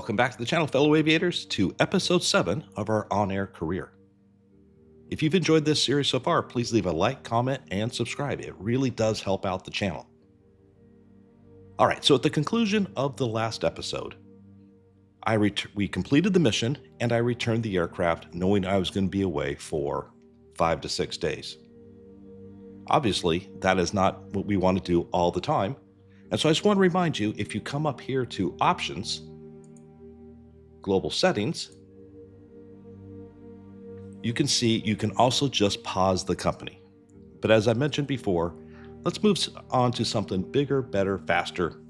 Welcome back to the channel, fellow aviators, to episode 7 of our on-air career. If you've enjoyed this series so far, please leave a like, comment, and subscribe. It really does help out the channel. All right, so at the conclusion of the last episode, we completed the mission and I returned the aircraft knowing I was going to be away for 5 to 6 days. Obviously, that is not what we want to do all the time. And so I just want to remind you, if you come up here to Options, Global Settings, you can see you can also just pause the company. But as I mentioned before, let's move on to something bigger, better, faster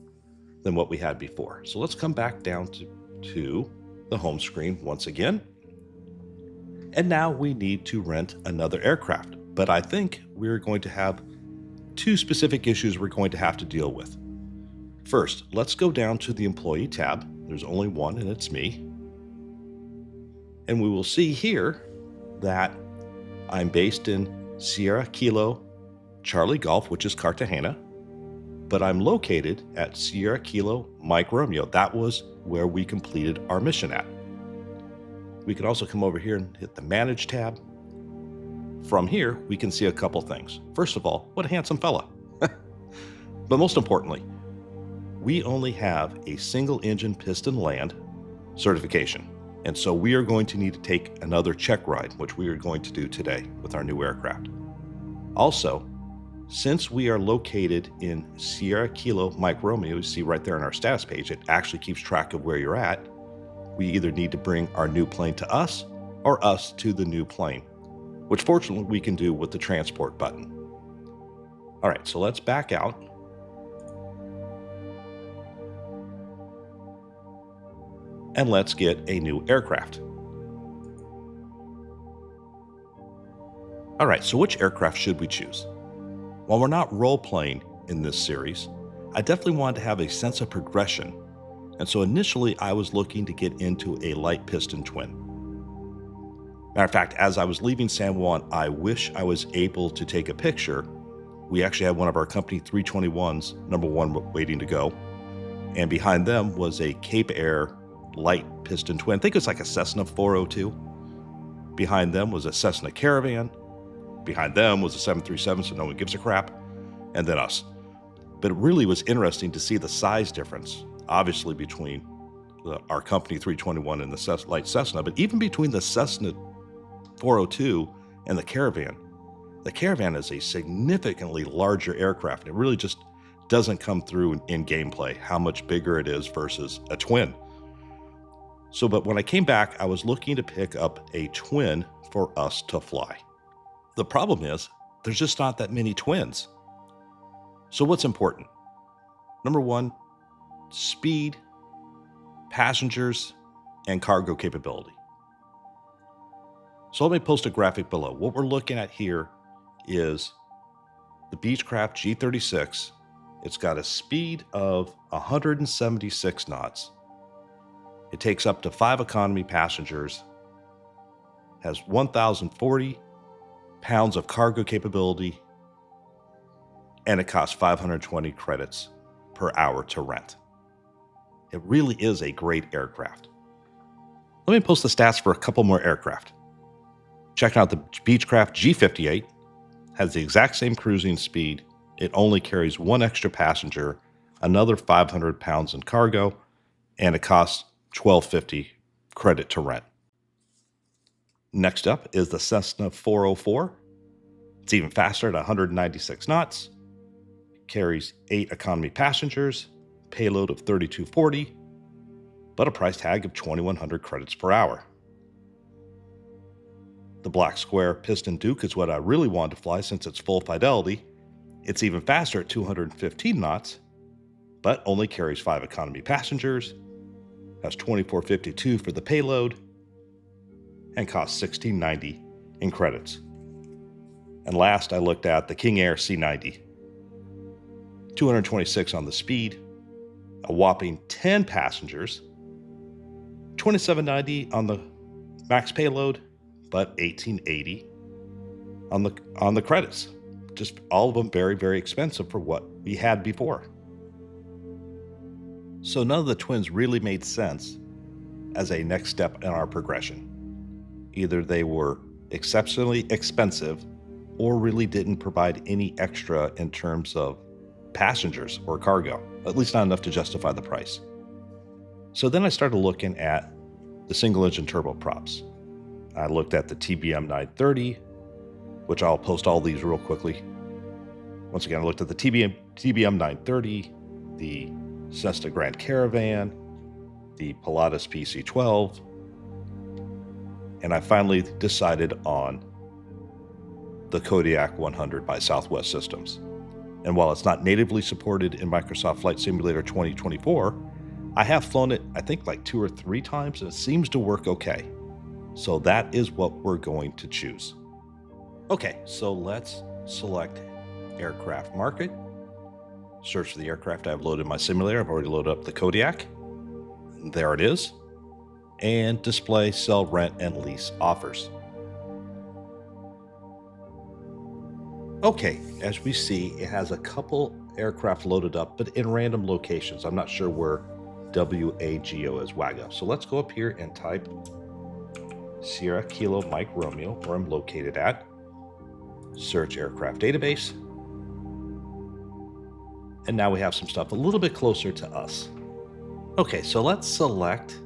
than what we had before. So let's come back down to the home screen once again. And now we need to rent another aircraft. But I think we're going to have 2 specific issues we're going to have to deal with. First, let's go down to the Employee tab. There's only one, and it's me. And we will see here that I'm based in Sierra Kilo Charlie Golf, which is Cartagena, but I'm located at Sierra Kilo Mike Romeo. That was where we completed our mission at. We can also come over here and hit the Manage tab. From here, we can see a couple things. First of all, what a handsome fella. But most importantly, we only have a single engine piston land certification. And so we are going to need to take another check ride, which we are going to do today with our new aircraft. Also, since we are located in Sierra Kilo Mike Romeo, you see right there on our status page, it actually keeps track of where you're at. We either need to bring our new plane to us or us to the new plane, which fortunately we can do with the transport button. All right, so let's back out. And let's get a new aircraft. All right, so which aircraft should we choose? While we're not role-playing in this series, I definitely wanted to have a sense of progression. And so initially I was looking to get into a light piston twin. Matter of fact, as I was leaving San Juan, I wish I was able to take a picture. We actually had one of our company 321s, number 1, waiting to go. And behind them was a Cape Air light piston twin. I think it's like a Cessna 402. Behind them was a Cessna Caravan. Behind them was a 737, so no one gives a crap. And then us. But it really was interesting to see the size difference, obviously between our company 321 and the light Cessna, but even between the Cessna 402 and the Caravan. The Caravan is a significantly larger aircraft. It really just doesn't come through in gameplay, how much bigger it is versus a twin. So, but when I came back, I was looking to pick up a twin for us to fly. The problem is, there's just not that many twins. So what's important? Number 1, speed, passengers, and cargo capability. So let me post a graphic below. What we're looking at here is the Beechcraft G36. It's got a speed of 176 knots. It takes up to 5 economy passengers, has 1,040 pounds of cargo capability, and it costs 520 credits per hour to rent. It really is a great aircraft. Let me post the stats for a couple more aircraft. Checking out the Beechcraft G58, has the exact same cruising speed. It only carries 1 extra passenger, another 500 pounds in cargo, and it costs $12.50 credit to rent. Next up is the Cessna 404. It's even faster at 196 knots. Carries 8 economy passengers, payload of 3240, but a price tag of 2,100 credits per hour. The Black Square Piston Duke is what I really wanted to fly since it's full fidelity. It's even faster at 215 knots, but only carries 5 economy passengers, has 2452 for the payload, and costs $16.90 in credits. And last, I looked at the King Air C90. 226 on the speed, a whopping 10 passengers, $27.90 on the max payload, but $18.80 on the credits. Just all of them very, very expensive for what we had before. So none of the twins really made sense as a next step in our progression. Either they were exceptionally expensive or really didn't provide any extra in terms of passengers or cargo, at least not enough to justify the price. So then I started looking at the single engine turboprops. I looked at the TBM 930, which I'll post all these real quickly. Once again, I looked at the TBM 930, the Cessna Grand Caravan, the Pilatus PC-12, and I finally decided on the Kodiak 100 by Southwest Systems. And while it's not natively supported in Microsoft Flight Simulator 2024, I have flown it, I think, like 2 or 3 times, and it seems to work okay. So that is what we're going to choose. Okay, so let's select aircraft market, search for the aircraft I've loaded in my simulator. I've already loaded up the Kodiak. There it is. And display, sell, rent, and lease offers. Okay, as we see, it has a couple aircraft loaded up, but in random locations. I'm not sure where WAGO is, WAGO. So let's go up here and type Sierra Kilo Mike Romeo, where I'm located at. Search aircraft database. And now we have some stuff a little bit closer to us. Okay, so let's select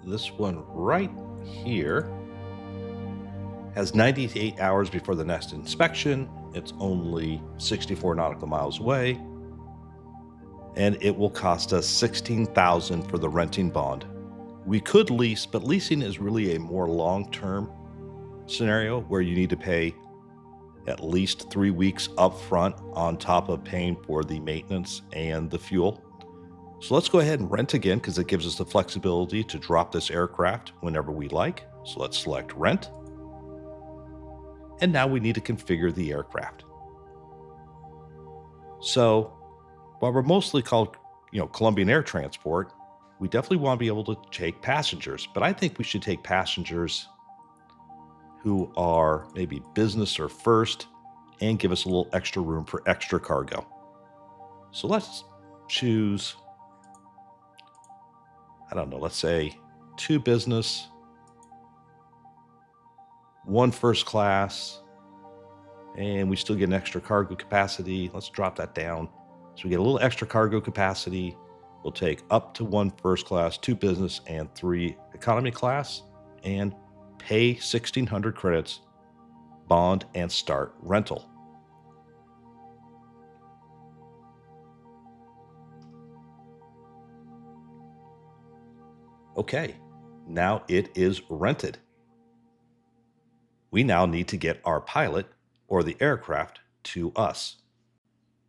this one right here. Has 98 hours before the next inspection. It's only 64 nautical miles away. And it will cost us $16,000 for the renting bond. We could lease, but leasing is really a more long-term scenario where you need to pay at least 3 weeks upfront on top of paying for the maintenance and the fuel. So let's go ahead and rent again because it gives us the flexibility to drop this aircraft whenever we like. So let's select rent. And now we need to configure the aircraft. So while we're mostly called, Colombian Air Transport, we definitely want to be able to take passengers, but I think we should take passengers who are maybe business or first and give us a little extra room for extra cargo. So let's choose, let's say 2 business, 1 first class, and we still get an extra cargo capacity. Let's drop that down. So we get a little extra cargo capacity. We'll take up to 1 first class, 2 business, and 3 economy class, and pay 1,600 credits, bond, and start rental. Okay, now it is rented. We now need to get our pilot or the aircraft to us.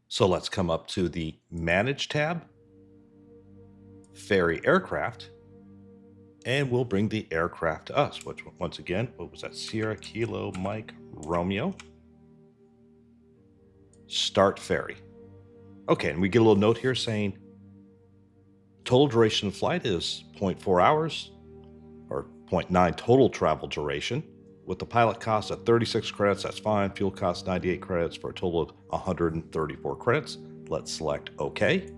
So let's come up to the Manage tab, Ferry Aircraft, and we'll bring the aircraft to us, which once again, what was that? Sierra Kilo Mike Romeo. Start ferry. Okay, and we get a little note here saying total duration of flight is 0.4 hours or 0.9 total travel duration. With the pilot cost at 36 credits, that's fine. Fuel cost 98 credits for a total of 134 credits. Let's select OK.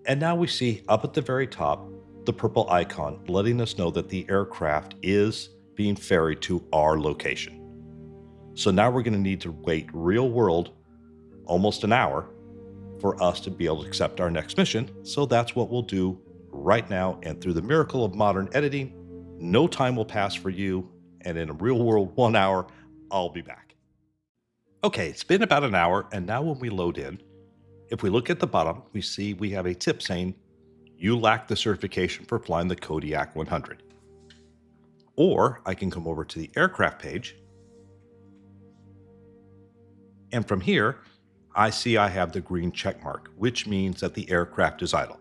And now we see up at the very top, the purple icon letting us know that the aircraft is being ferried to our location. So now we're going to need to wait real world almost an hour for us to be able to accept our next mission. So that's what we'll do right now. And through the miracle of modern editing, no time will pass for you. And in a real world 1 hour, I'll be back. Okay, it's been about an hour. And now when we load in, if we look at the bottom, we see we have a tip saying, you lack the certification for flying the Kodiak 100. Or I can come over to the aircraft page. And from here, I see I have the green check mark, which means that the aircraft is idle.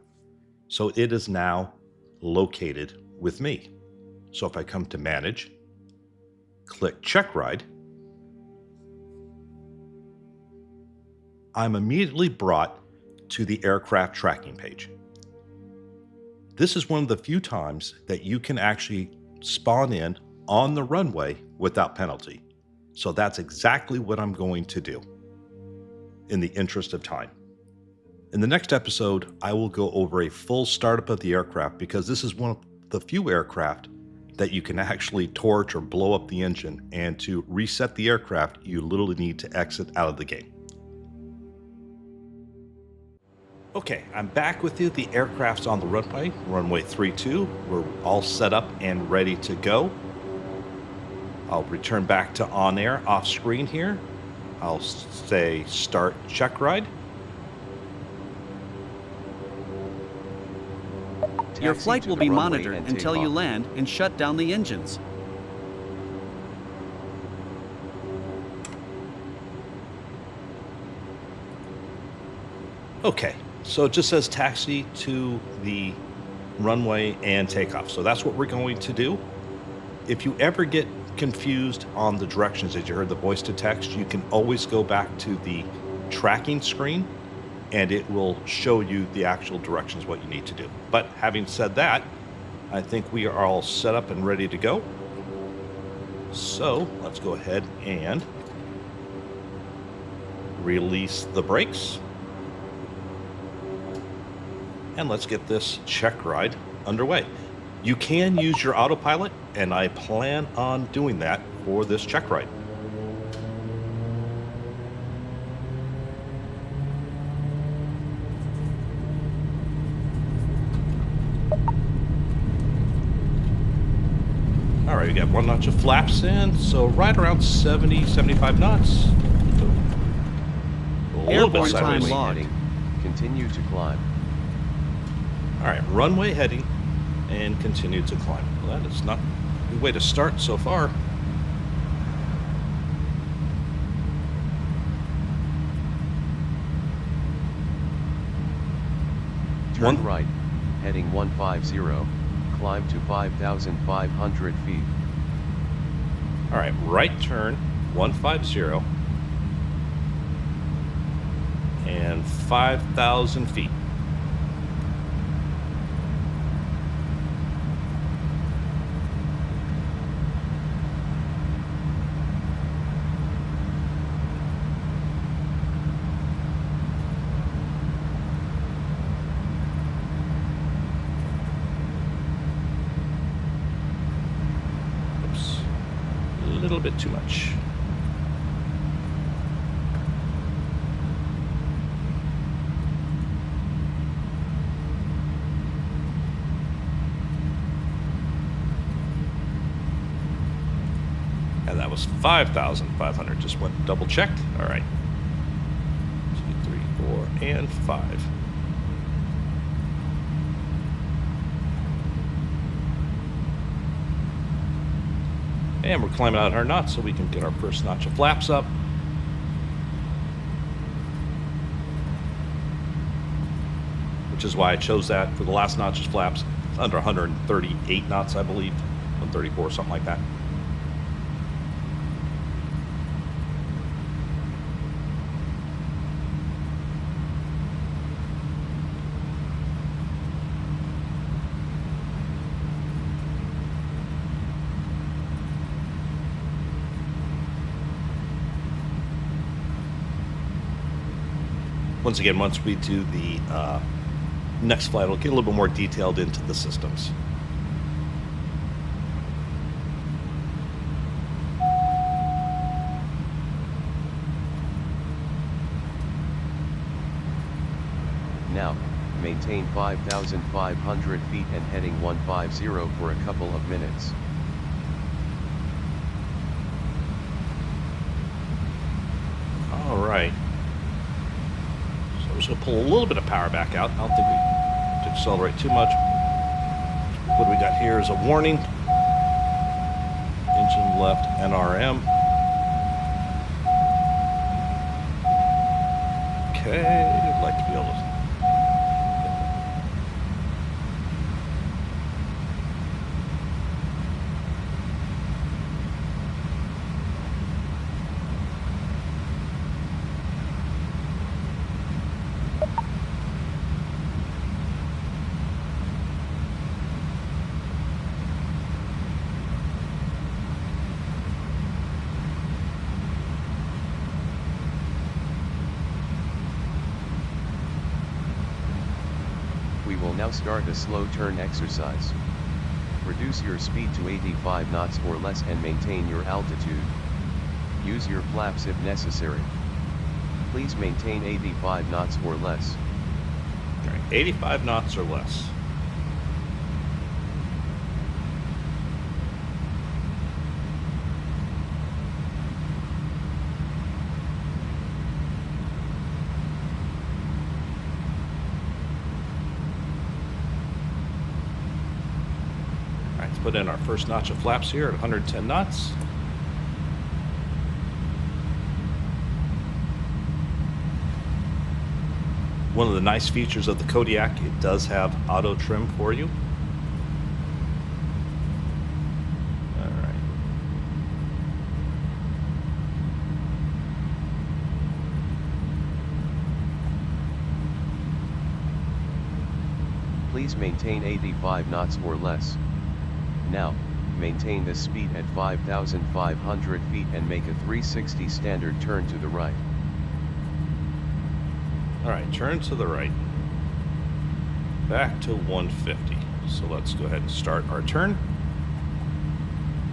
So it is now located with me. So if I come to Manage, click Checkride, I'm immediately brought to the aircraft tracking page. This is one of the few times that you can actually spawn in on the runway without penalty. So that's exactly what I'm going to do in the interest of time. In the next episode, I will go over a full startup of the aircraft because this is one of the few aircraft that you can actually torch or blow up the engine, and to reset the aircraft, you literally need to exit out of the game. Okay, I'm back with you. The aircraft's on the runway 32. We're all set up and ready to go. I'll return back to OnAir off screen here. I'll say start Checkride. Your flight will be monitored until you land and shut down the engines. Okay, so it just says taxi to the runway and takeoff. So that's what we're going to do. If you ever get confused on the directions as you heard the voice to text, you can always go back to the tracking screen and it will show you the actual directions, what you need to do. But having said that, I think we are all set up and ready to go. So let's go ahead and release the brakes. And let's get this check ride underway. You can use your autopilot, and I plan on doing that for this check ride. All right, we got 1 notch of flaps in, so right around 70, 75 knots. A little bit sideways. Heading. Continue to climb. All right, runway heading and continue to climb. Well, that is not a good way to start so far. Turn right, heading 150, climb to 5,500 feet. All right, right turn, 150, and 5,000 feet. A little bit too much. And that was 5,500. Just went double checked. All right. 2, 3, 4, and 5. And we're climbing out our knots so we can get our first notch of flaps up. Which is why I chose that for the last notch of flaps. It's under 138 knots, I believe. 134, something like that. Once again, once we do the next flight, it'll get a little bit more detailed into the systems. Now, maintain 5,500 feet and heading 150 for a couple of minutes. All right. I'm just going to pull a little bit of power back out. I don't think we have to accelerate too much. What we got here is a warning. Engine left NRM. Okay, I'd like to be able to... Now start a slow turn exercise. Reduce your speed to 85 knots or less and maintain your altitude. Use your flaps if necessary. Please maintain 85 knots or less. All right, 85 knots or less. Let's put in our first notch of flaps here at 110 knots. One of the nice features of the Kodiak, it does have auto trim for you. All right. Please maintain 85 knots or less. Now, maintain this speed at 5,500 feet and make a 360 standard turn to the right. All right, turn to the right. Back to 150. So let's go ahead and start our turn.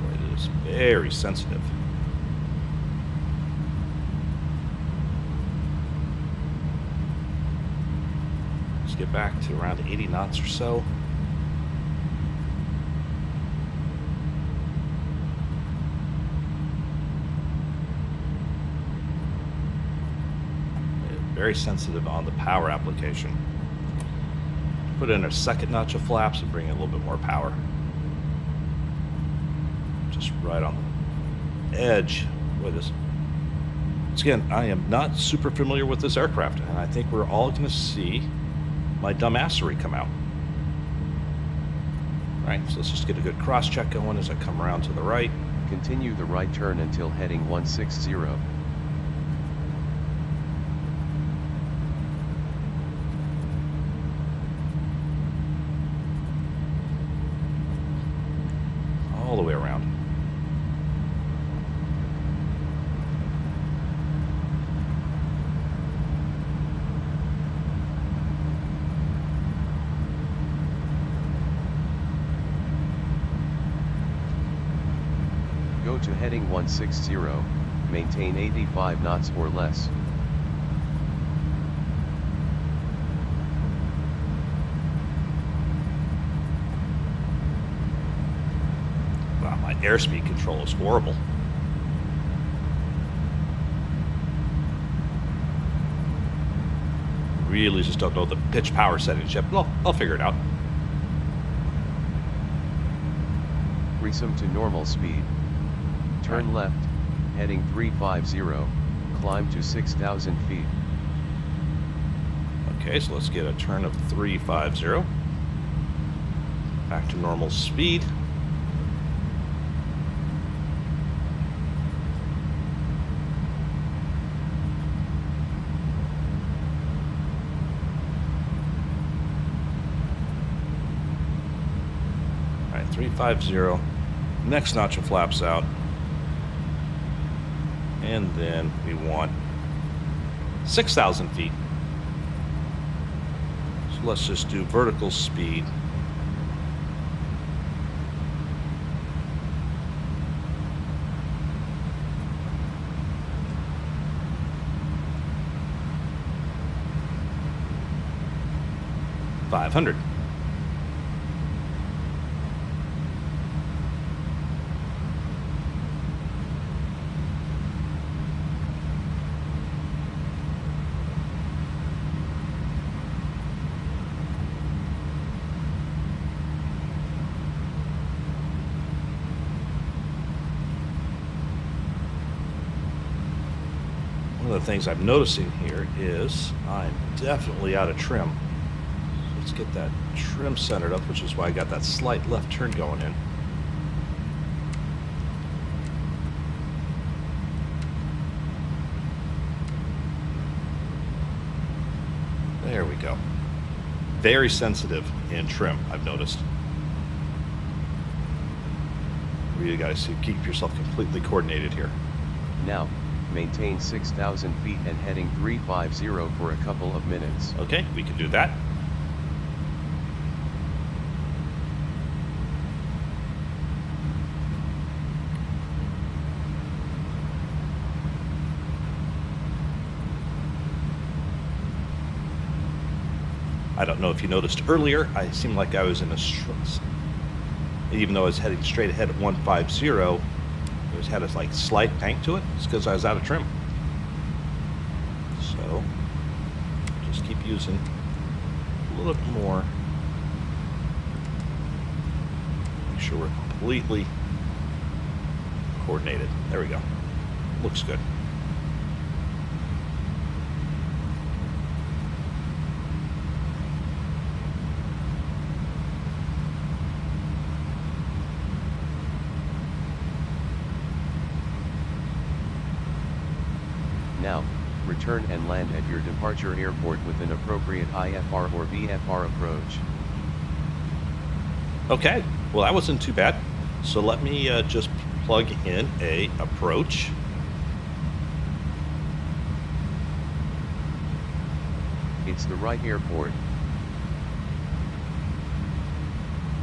Boy, it is very sensitive. Let's get back to around 80 knots or so. Very sensitive on the power application. Put in a second notch of flaps and bring in a little bit more power. Just right on the edge. Boy, this. Once again, I am not super familiar with this aircraft, and I think we're all going to see my dumbassery come out. All right, so let's just get a good cross check going as I come around to the right. Continue the right turn until heading 160. All the way around. Go to heading 160, maintain 85 knots or less. Wow, my airspeed control is horrible. Really just don't know the pitch power settings yet, but I'll figure it out. Resume to normal speed. Turn left, heading 350, climb to 6,000 feet. Okay, so let's get a turn of 350. Back to normal speed. All right, 350. Next notch of flaps out. And then we want 6,000 feet. So let's just do vertical speed. $500. One of the things I'm noticing here is I'm definitely out of trim. So let's get that trim centered up, which is why I got that slight left turn going in. There we go. Very sensitive in trim, I've noticed. You guys keep yourself completely coordinated here. Now, maintain 6,000 feet and heading 350 for a couple of minutes. Okay, we can do that. I don't know if you noticed earlier, I seemed like I was in a even though I was heading straight ahead at 150, it was had a like slight tank to it. It's because I was out of trim. So just keep using a little bit more. Make sure we're completely coordinated. There we go. Looks good. Now, return and land at your departure airport with an appropriate IFR or VFR approach. Okay, well that wasn't too bad. So let me just plug in a approach. It's the right airport.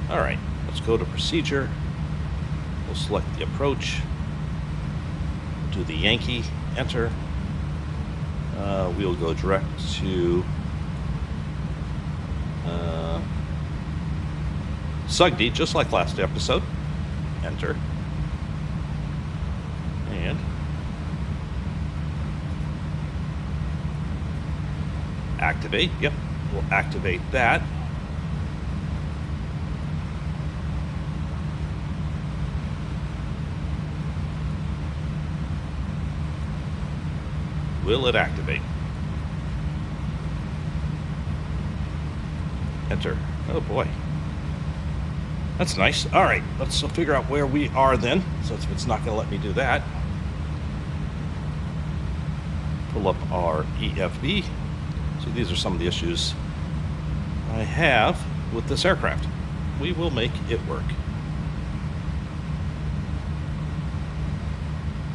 All right, let's go to procedure. We'll select the approach. Do the Yankee, enter. We'll go direct to Sugdi, just like last episode. Enter. And activate. Yep, we'll activate that. Will it activate? Enter. Oh boy. That's nice. All right, let's figure out where we are then, since it's not going to let me do that. Pull up our EFB. See, these are some of the issues I have with this aircraft. We will make it work.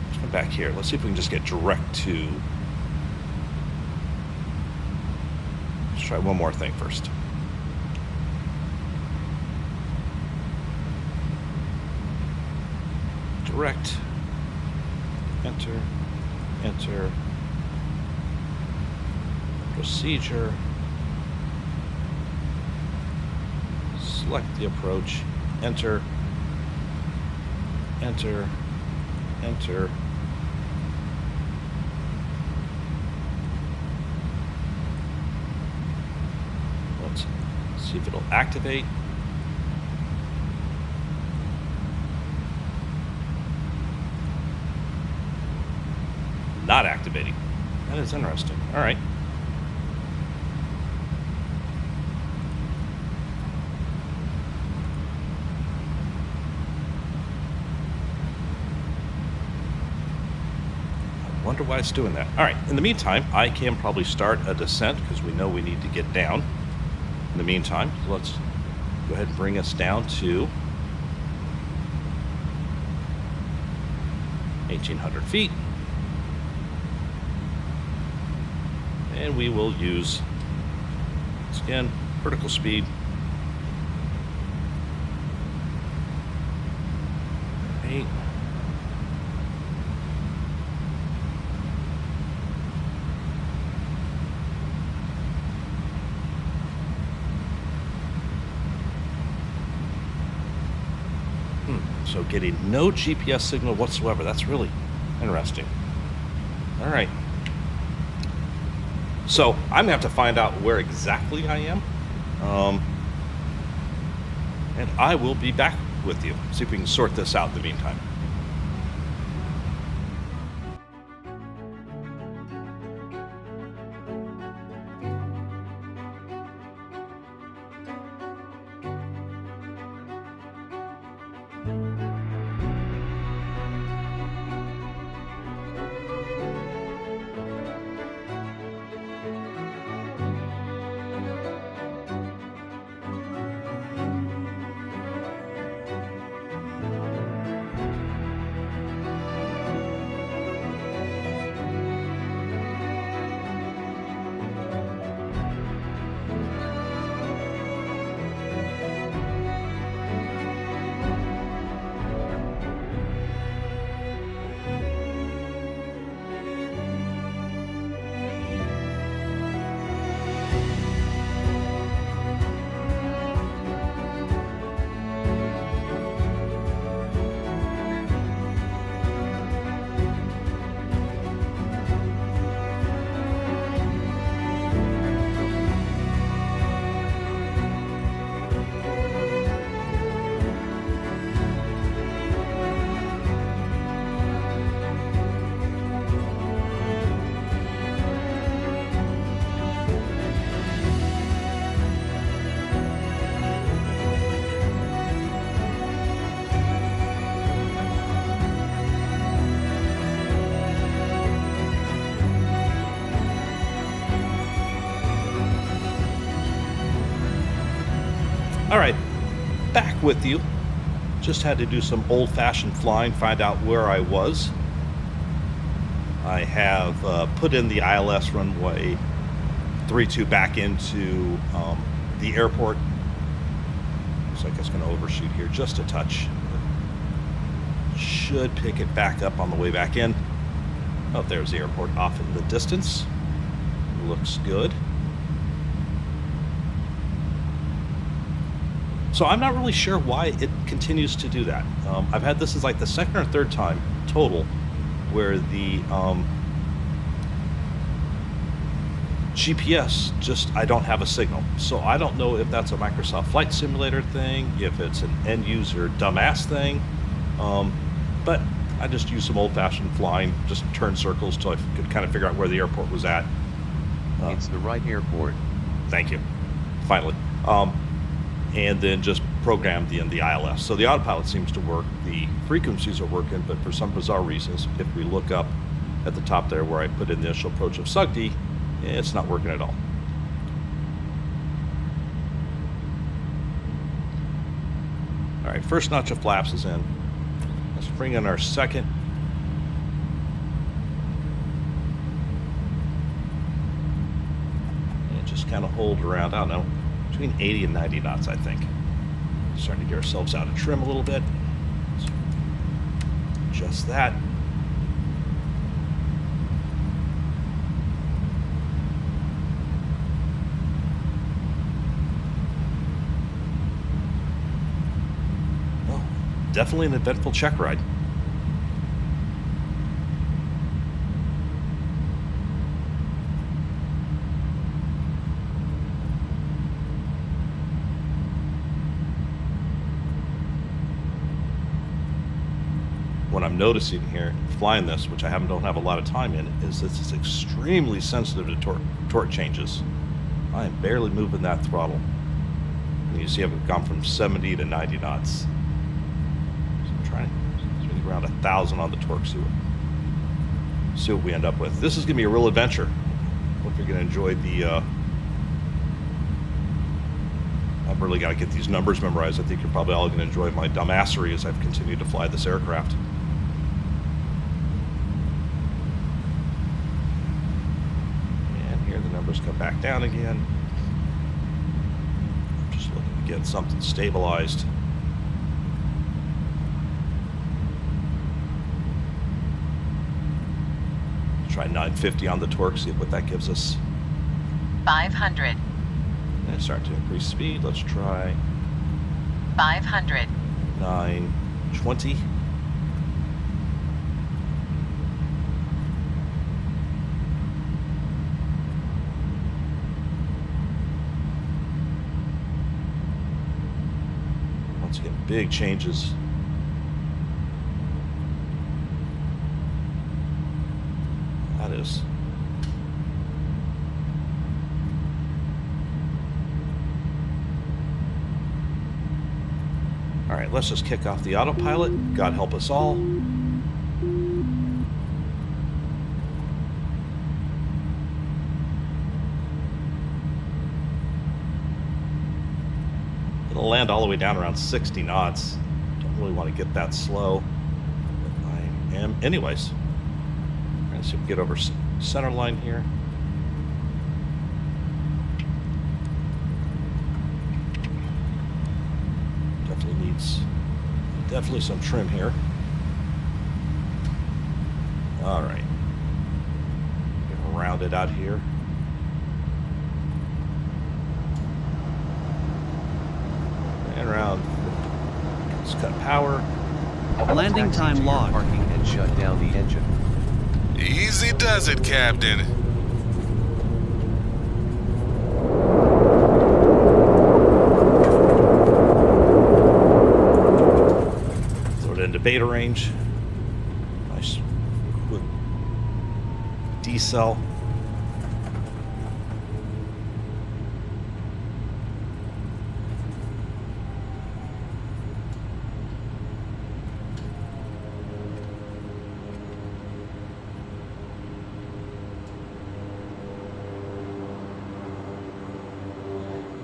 Let's come back here. Let's see if we can just get direct to... Let's try one more thing first. Direct, enter, enter, procedure, select the approach, enter, enter, enter. Let's see if it'll activate. Not activating. That is interesting. All right. I wonder why it's doing that. All right. In the meantime, I can probably start a descent because we know we need to get down. In the meantime, so let's go ahead and bring us down to 1,800 feet. And we will use, once again, vertical speed. Right. So getting no GPS signal whatsoever. That's really interesting. All right. So I'm gonna have to find out where exactly I am, and I will be back with you. See if we can sort this out in the meantime. All right, back with you. Just had to do some old-fashioned flying, find out where I was. I have put in the ILS runway 32 back into the airport. Looks like it's going to overshoot here just a touch. Should pick it back up on the way back in. Oh, there's the airport off in the distance. Looks good. So I'm not really sure why it continues to do that. I've had this as like the second or third time total where the GPS I don't have a signal. So I don't know if that's a Microsoft Flight Simulator thing, if it's an end user dumbass thing. But I just used some old-fashioned flying, just turn circles till I could kind of figure out where the airport was at. It's the right airport. Thank you. Finally. And then just programmed in the ILS. So the autopilot seems to work. The frequencies are working, but for some bizarre reasons, if we look up at the top there where I put in the initial approach of Sugdi, it's not working at all. All right, first notch of flaps is in. Let's bring in our second. And just kind of hold around, I don't know, between 80 and 90 knots, I think. Starting to get ourselves out of trim a little bit. Just that. Well, definitely an eventful check ride. What I'm noticing here, flying this, which I don't have a lot of time in, is this is extremely sensitive to torque changes. I am barely moving that throttle. And you see I've gone from 70 to 90 knots. So I'm trying to around 1,000 on the torque, see what we end up with. This is going to be a real adventure. Hope you're going to enjoy the... I've really got to get these numbers memorized. I think you're probably all going to enjoy my dumbassery as I've continued to fly this aircraft. Come back down again. I'm just looking to get something stabilized. Try 950 on the torque, see what that gives us. 500. And start to increase speed. Let's try 500. 920. Big changes. That is. All right, let's just kick off the autopilot. God help us all. It'll land all the way down around 60 knots. Don't really want to get that slow. But I am. Anyways. Let's see if we can get over center line here. Definitely some trim here. All right. Gonna round it out here. And around. Let's cut power. Landing Taxi time to your logged. parking and shut down the engine. Easy does it, Captain. Throw it into beta range. Nice quick decel.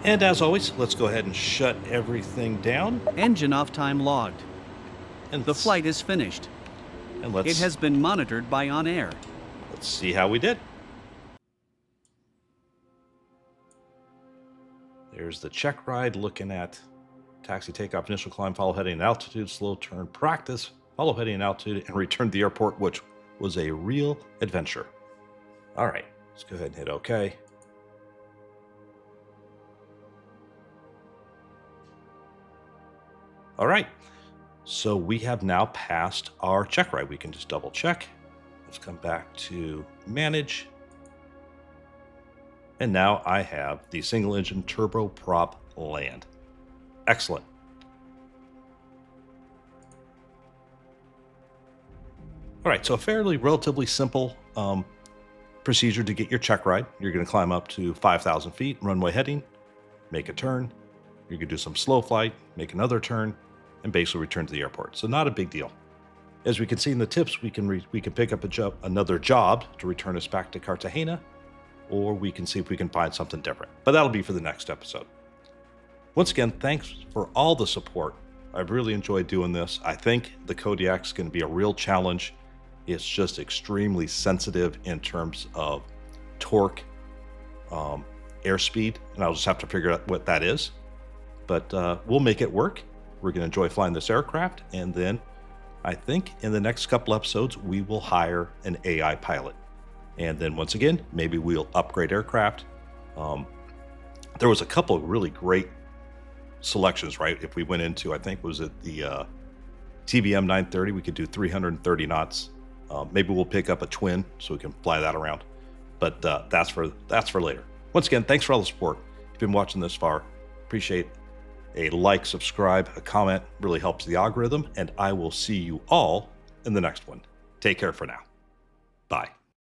And as always, let's go ahead and shut everything down. Engine off time logged. And The flight is finished. And let's It has been monitored by OnAir. let's see how we did. There's the Checkride looking at taxi, takeoff, initial climb, follow heading and altitude, slow turn practice, follow heading and altitude, and return to the airport, which was a real adventure. All right, let's go ahead and hit OK. All right, so we have now passed our Checkride. We can just double check. Let's come back to manage. And now I have the single engine turboprop land. Excellent. All right, so a fairly relatively simple procedure to get your Checkride. You're going to climb up to 5,000 feet, runway heading, make a turn. You're going to do some slow flight, make another turn, and basically return to the airport. So not a big deal. As we can see in the tips, we can pick up another job to return us back to Cartagena, or we can see if we can find something different. But that'll be for the next episode. Once again, thanks for all the support. I've really enjoyed doing this. I think the Kodiak's going to be a real challenge. It's just extremely sensitive in terms of torque, airspeed, and I'll just have to figure out what that is. But we'll make it work. We're going to enjoy flying this aircraft, and then I think in the next couple episodes, we will hire an AI pilot. And then once again, maybe we'll upgrade aircraft. There was a couple of really great selections, right? If we went into, I think, was it the TBM 930, we could do 330 knots. Maybe we'll pick up a twin so we can fly that around. But that's for later. Once again, thanks for all the support. If you've been watching this far, appreciate a like, subscribe, a comment. Really helps the algorithm. And I will see you all in the next one. Take care for now. Bye.